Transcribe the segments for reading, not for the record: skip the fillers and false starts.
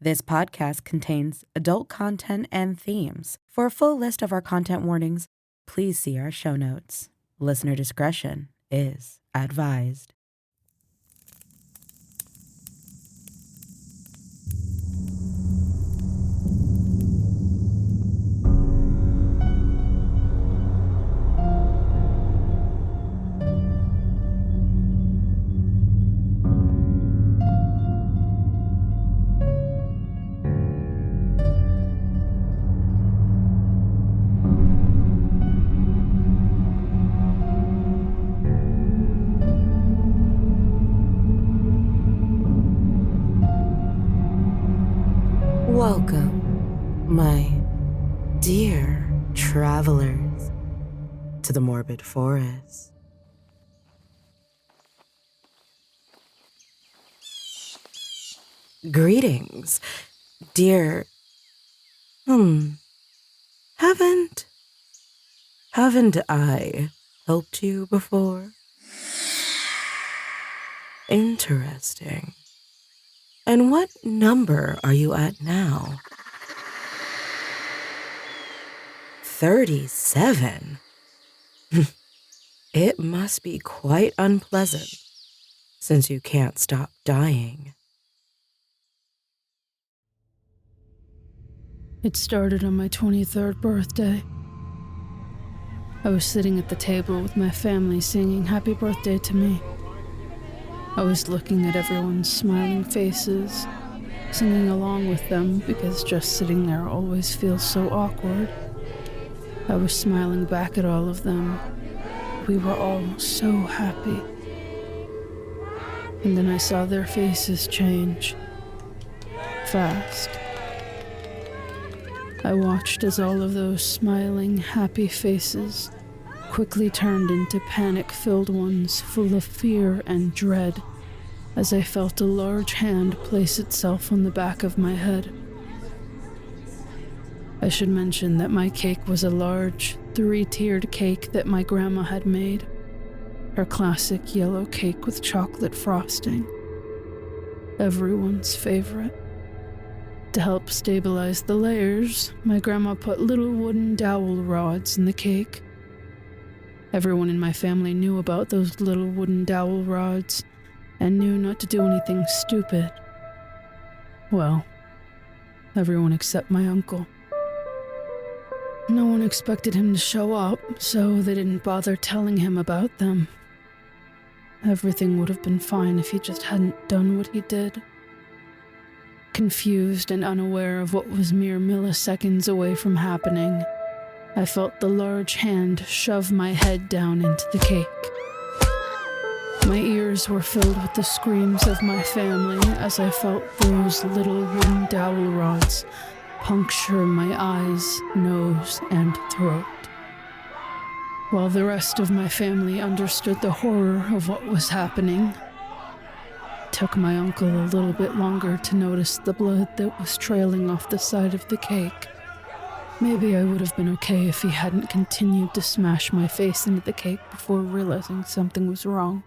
This podcast contains adult content and themes. For a full list of our content warnings, please see our show notes. Listener discretion is advised. Welcome, my dear travelers, to the Morbid Forest. Greetings, dear... Haven't I helped you before? Interesting. And what number are you at now? 37? It must be quite unpleasant, since you can't stop dying. It started on my 23rd birthday. I was sitting at the table with my family singing happy birthday to me. I was looking at everyone's smiling faces, singing along with them because just sitting there always feels so awkward. I was smiling back at all of them. We were all so happy. And then I saw their faces change. Fast. I watched as all of those smiling, happy faces quickly turned into panic-filled ones full of fear and dread as I felt a large hand place itself on the back of my head. I should mention that my cake was a large, 3-tiered cake that my grandma had made. Her classic yellow cake with chocolate frosting. Everyone's favorite. To help stabilize the layers, my grandma put little wooden dowel rods in the cake. Everyone in my family knew about those little wooden dowel rods and knew not to do anything stupid. Well, everyone except my uncle. No one expected him to show up, so they didn't bother telling him about them. Everything would have been fine if he just hadn't done what he did. Confused and unaware of what was mere milliseconds away from happening, I felt the large hand shove my head down into the cake. My ears were filled with the screams of my family as I felt those little wooden dowel rods puncture my eyes, nose, and throat. While the rest of my family understood the horror of what was happening, it took my uncle a little bit longer to notice the blood that was trailing off the side of the cake. Maybe I would have been okay if he hadn't continued to smash my face into the cake before realizing something was wrong.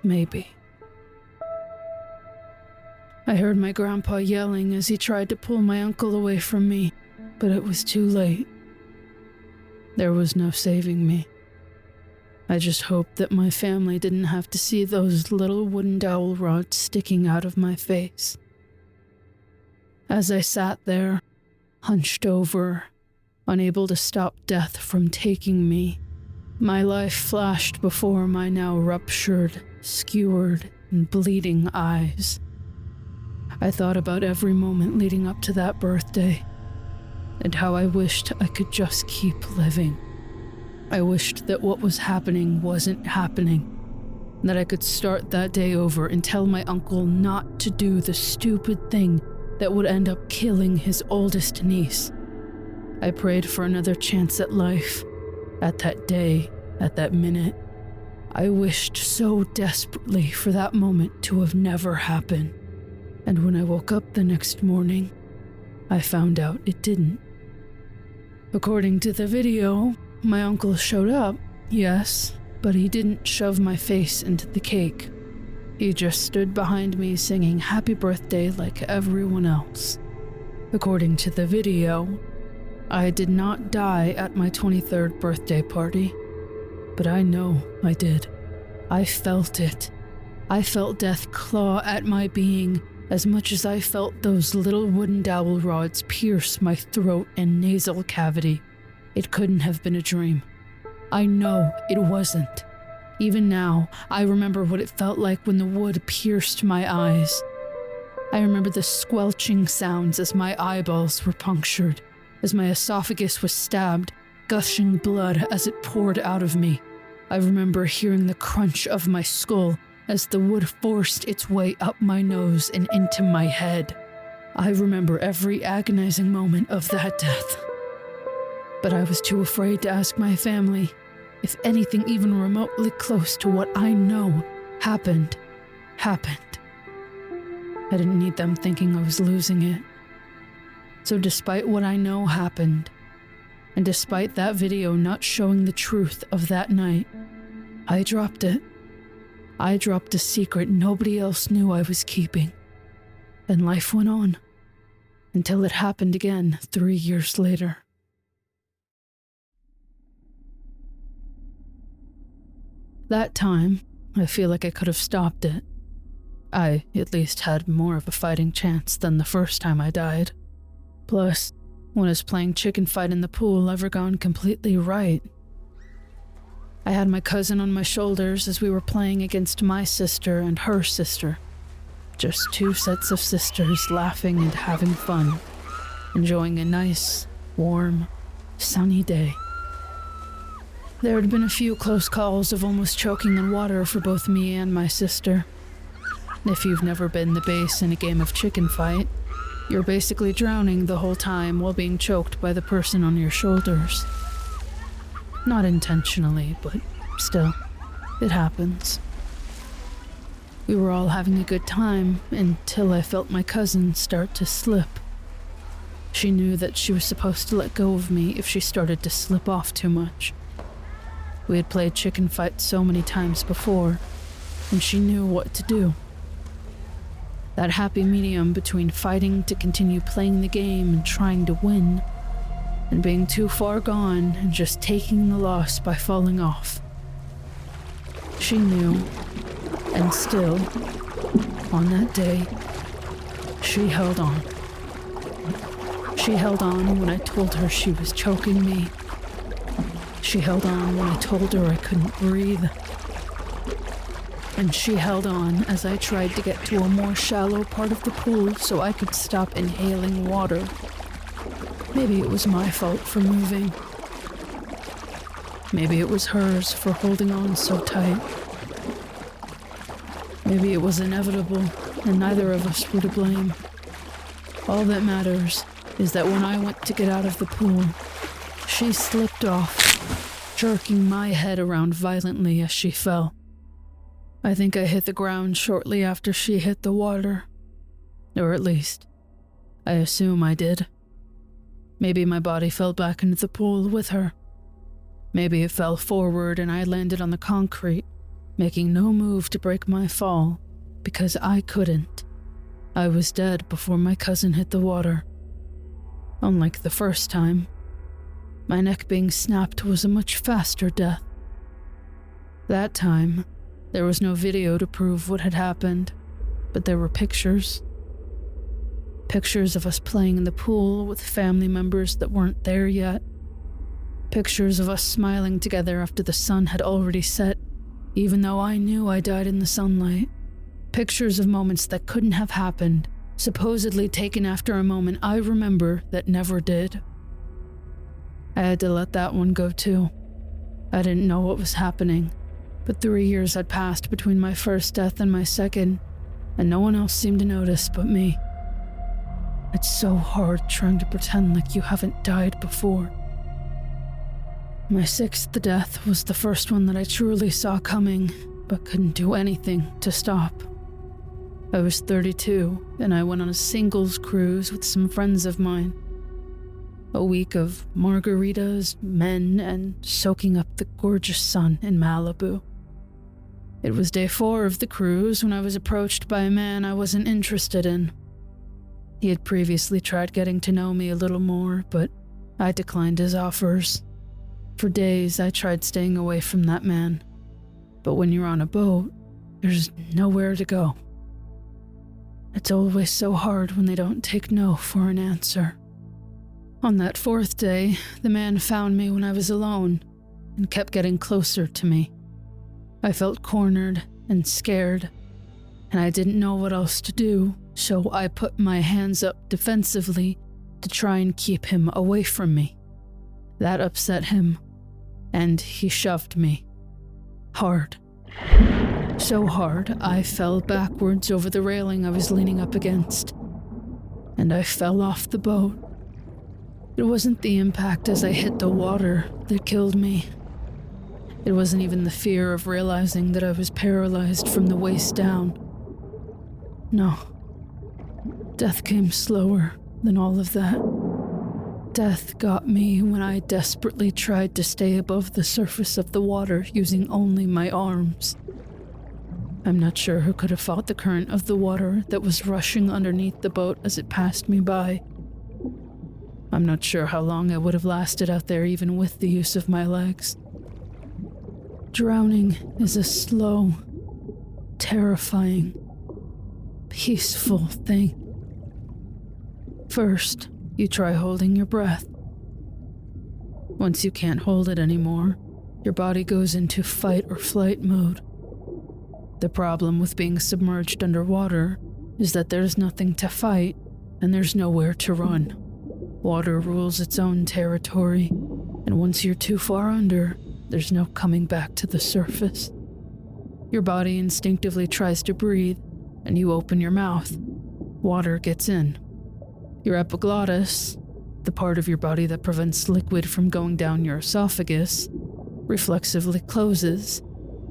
Maybe. I heard my grandpa yelling as he tried to pull my uncle away from me, but it was too late. There was no saving me. I just hoped that my family didn't have to see those little wooden dowel rods sticking out of my face. As I sat there, hunched over, unable to stop death from taking me, my life flashed before my now ruptured, skewered, and bleeding eyes. I thought about every moment leading up to that birthday, and how I wished I could just keep living. I wished that what was happening wasn't happening, that I could start that day over and tell my uncle not to do the stupid thing that would end up killing his oldest niece. I prayed for another chance at life, at that day, at that minute. I wished so desperately for that moment to have never happened. And when I woke up the next morning, I found out it didn't. According to the video, my uncle showed up, yes, but he didn't shove my face into the cake. He just stood behind me singing happy birthday like everyone else. According to the video, I did not die at my 23rd birthday party, but I know I did. I felt it. I felt death claw at my being as much as I felt those little wooden dowel rods pierce my throat and nasal cavity. It couldn't have been a dream. I know it wasn't. Even now, I remember what it felt like when the wood pierced my eyes. I remember the squelching sounds as my eyeballs were punctured, as my esophagus was stabbed, gushing blood as it poured out of me. I remember hearing the crunch of my skull as the wood forced its way up my nose and into my head. I remember every agonizing moment of that death. But I was too afraid to ask my family if anything even remotely close to what I know happened. I didn't need them thinking I was losing it. So despite what I know happened, and despite that video not showing the truth of that night, I dropped it. I dropped a secret nobody else knew I was keeping. And life went on, until it happened again 3 years later. That time, I feel like I could have stopped it. I, at least, had more of a fighting chance than the first time I died. Plus, when is playing chicken fight in the pool ever gone completely right? I had my cousin on my shoulders as we were playing against my sister and her sister. Just two sets of sisters laughing and having fun, enjoying a nice, warm, sunny day. There had been a few close calls of almost choking in water for both me and my sister. If you've never been the base in a game of chicken fight, you're basically drowning the whole time while being choked by the person on your shoulders. Not intentionally, but still, it happens. We were all having a good time until I felt my cousin start to slip. She knew that she was supposed to let go of me if she started to slip off too much. We had played chicken fight so many times before, and she knew what to do. That happy medium between fighting to continue playing the game and trying to win, and being too far gone and just taking the loss by falling off. She knew, and still, on that day, she held on. She held on when I told her she was choking me. She held on when I told her I couldn't breathe. And she held on as I tried to get to a more shallow part of the pool so I could stop inhaling water. Maybe it was my fault for moving. Maybe it was hers for holding on so tight. Maybe it was inevitable, and neither of us were to blame. All that matters is that when I went to get out of the pool, she slipped off, jerking my head around violently as she fell. I think I hit the ground shortly after she hit the water. Or at least, I assume I did. Maybe my body fell back into the pool with her. Maybe it fell forward and I landed on the concrete, making no move to break my fall, because I couldn't. I was dead before my cousin hit the water. Unlike the first time, my neck being snapped was a much faster death. That time, there was no video to prove what had happened, but there were pictures. Pictures of us playing in the pool with family members that weren't there yet. Pictures of us smiling together after the sun had already set, even though I knew I died in the sunlight. Pictures of moments that couldn't have happened, supposedly taken after a moment I remember that never did. I had to let that one go too. I didn't know what was happening, but 3 years had passed between my first death and my second, and no one else seemed to notice but me. It's so hard trying to pretend like you haven't died before. My sixth death was the first one that I truly saw coming, but couldn't do anything to stop. I was 32, and I went on a singles cruise with some friends of mine. A week of margaritas, men, and soaking up the gorgeous sun in Malibu. It was day 4 of the cruise when I was approached by a man I wasn't interested in. He had previously tried getting to know me a little more, but I declined his offers. For days, I tried staying away from that man. But when you're on a boat, there's nowhere to go. It's always so hard when they don't take no for an answer. On that 4th day, the man found me when I was alone and kept getting closer to me. I felt cornered and scared, and I didn't know what else to do, so I put my hands up defensively to try and keep him away from me. That upset him, and he shoved me. Hard. So hard, I fell backwards over the railing I was leaning up against, and I fell off the boat. It wasn't the impact as I hit the water that killed me. It wasn't even the fear of realizing that I was paralyzed from the waist down. No. Death came slower than all of that. Death got me when I desperately tried to stay above the surface of the water using only my arms. I'm not sure who could have fought the current of the water that was rushing underneath the boat as it passed me by. I'm not sure how long I would have lasted out there even with the use of my legs. Drowning is a slow, terrifying, peaceful thing. First, you try holding your breath. Once you can't hold it anymore, your body goes into fight or flight mode. The problem with being submerged underwater is that there's nothing to fight and there's nowhere to run. Water rules its own territory, and once you're too far under, there's no coming back to the surface. Your body instinctively tries to breathe, and you open your mouth. Water gets in. Your epiglottis, the part of your body that prevents liquid from going down your esophagus, reflexively closes,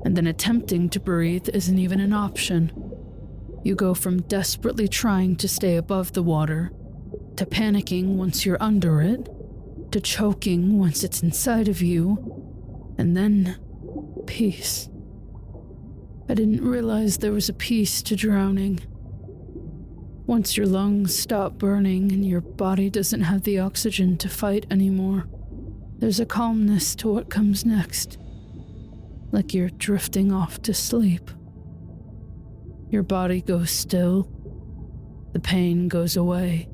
and then attempting to breathe isn't even an option. You go from desperately trying to stay above the water, to panicking once you're under it, to choking once it's inside of you, and then peace. I didn't realize there was a peace to drowning. Once your lungs stop burning and your body doesn't have the oxygen to fight anymore, there's a calmness to what comes next, like you're drifting off to sleep. Your body goes still, the pain goes away,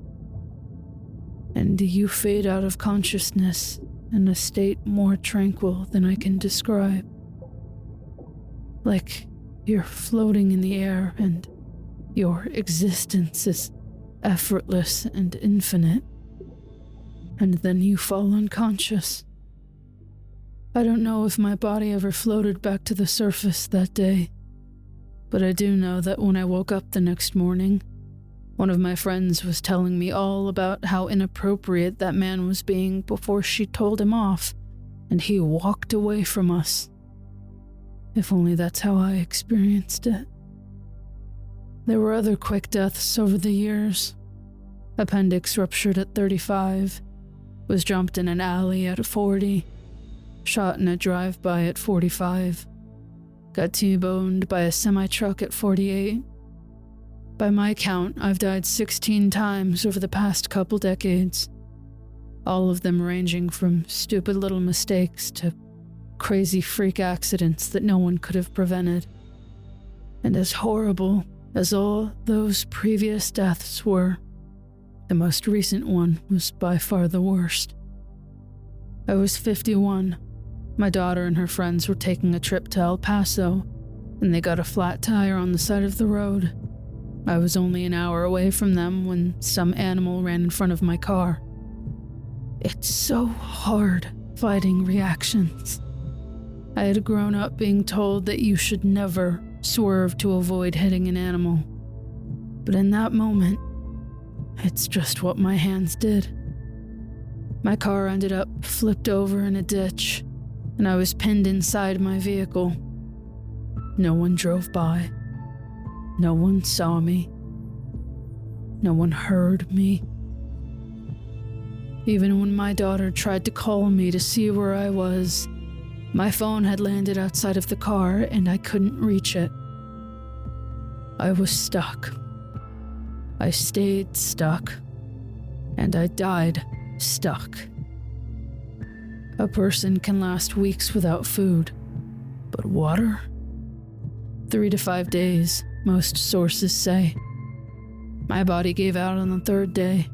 and you fade out of consciousness in a state more tranquil than I can describe. Like you're floating in the air and your existence is effortless and infinite, and then you fall unconscious. I don't know if my body ever floated back to the surface that day, but I do know that when I woke up the next morning, one of my friends was telling me all about how inappropriate that man was being before she told him off, and he walked away from us. If only that's how I experienced it. There were other quick deaths over the years. Appendix ruptured at 35, was jumped in an alley at 40, shot in a drive-by at 45, got T-boned by a semi-truck at 48. By my count, I've died 16 times over the past couple decades, all of them ranging from stupid little mistakes to crazy freak accidents that no one could have prevented. And as horrible as all those previous deaths were, the most recent one was by far the worst. I was 51. My daughter and her friends were taking a trip to El Paso, and they got a flat tire on the side of the road. I was only an hour away from them when some animal ran in front of my car. It's so hard fighting reactions. I had grown up being told that you should never swerve to avoid hitting an animal. But in that moment, it's just what my hands did. My car ended up flipped over in a ditch, and I was pinned inside my vehicle. No one drove by. No one saw me. No one heard me. Even when my daughter tried to call me to see where I was, My phone had landed outside of the car and I couldn't reach it. I was stuck. I stayed stuck. And I died stuck. A person can last weeks without food, but water? 3 to 5 days, most sources say. My body gave out on the 3rd day.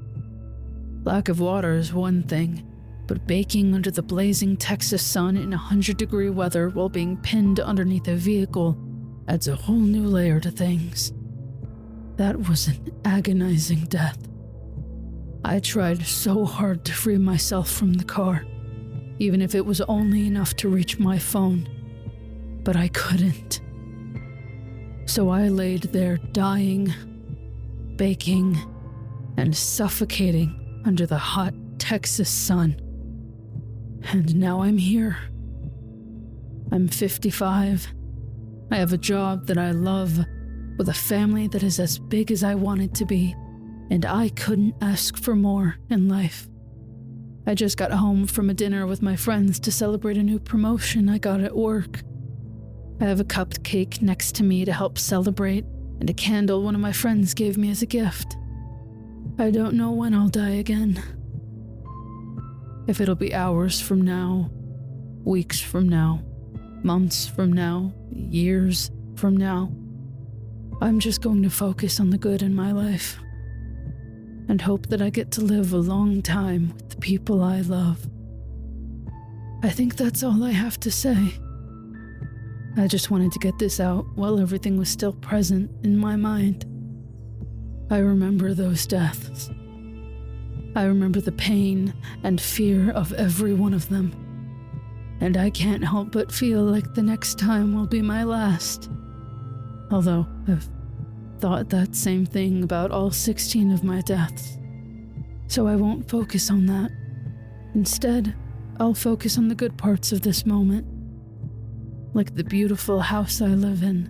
Lack of water is one thing, but baking under the blazing Texas sun in 100-degree weather while being pinned underneath a vehicle adds a whole new layer to things. That was an agonizing death. I tried so hard to free myself from the car, even if it was only enough to reach my phone, but I couldn't. So I laid there dying, baking, and suffocating under the hot Texas sun. And now I'm here. I'm 55. I have a job that I love, with a family that is as big as I want it to be, and I couldn't ask for more in life. I just got home from a dinner with my friends to celebrate a new promotion I got at work. I have a cupcake next to me to help celebrate, and a candle one of my friends gave me as a gift. I don't know when I'll die again. If it'll be hours from now, weeks from now, months from now, years from now, I'm just going to focus on the good in my life and hope that I get to live a long time with the people I love. I think that's all I have to say. I just wanted to get this out while everything was still present in my mind. I remember those deaths. I remember the pain and fear of every one of them. And I can't help but feel like the next time will be my last. Although I've thought that same thing about all 16 of my deaths. So I won't focus on that. Instead, I'll focus on the good parts of this moment. Like the beautiful house I live in,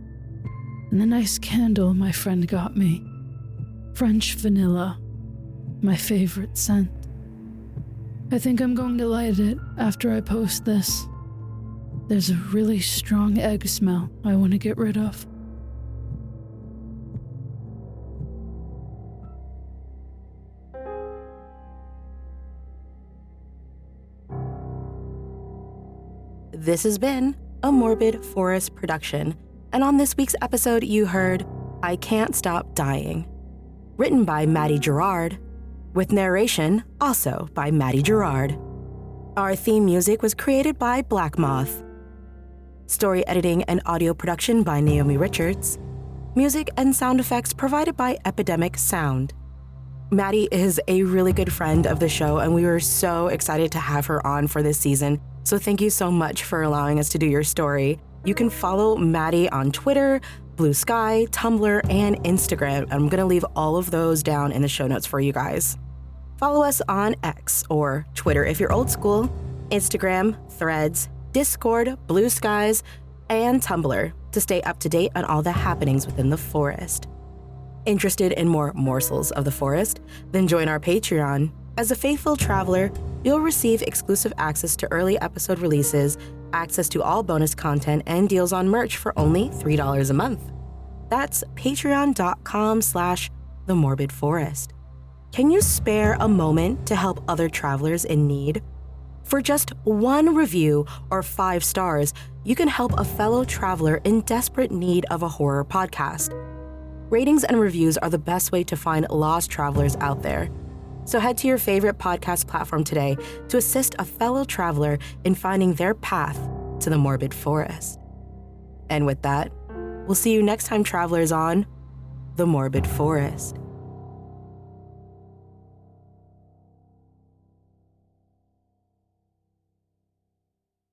and the nice candle my friend got me. French vanilla, my favorite scent. I think I'm going to light it after I post this. There's a really strong egg smell I want to get rid of. This has been a Morbid Forest production, and on this week's episode you heard I Can't Stop Dying, written by Maddie Girouard, with narration also by Maddie Girouard. Our theme music was created by Blakmoth. Story editing and audio production by Naomi Richards. Music and sound effects provided by Epidemic Sound. Maddie is a really good friend of the show, and we were so excited to have her on for this season. So thank you so much for allowing us to do your story. You can follow Maddie on Twitter, Blue Sky, Tumblr, and Instagram. I'm going to leave all of those down in the show notes for you guys. Follow us on X, or Twitter if you're old school, Instagram, Threads, Discord, Blue Skies, and Tumblr to stay up to date on all the happenings within the forest. Interested in more morsels of the forest? Then join our Patreon. As a faithful traveler, you'll receive exclusive access to early episode releases, access to all bonus content, and deals on merch for only $3 a month. That's patreon.com/themorbidforest. Can you spare a moment to help other travelers in need? For just 1 review or 5 stars, you can help a fellow traveler in desperate need of a horror podcast. Ratings and reviews are the best way to find lost travelers out there. So head to your favorite podcast platform today to assist a fellow traveler in finding their path to the Morbid Forest. And with that, we'll see you next time, travelers, on The Morbid Forest.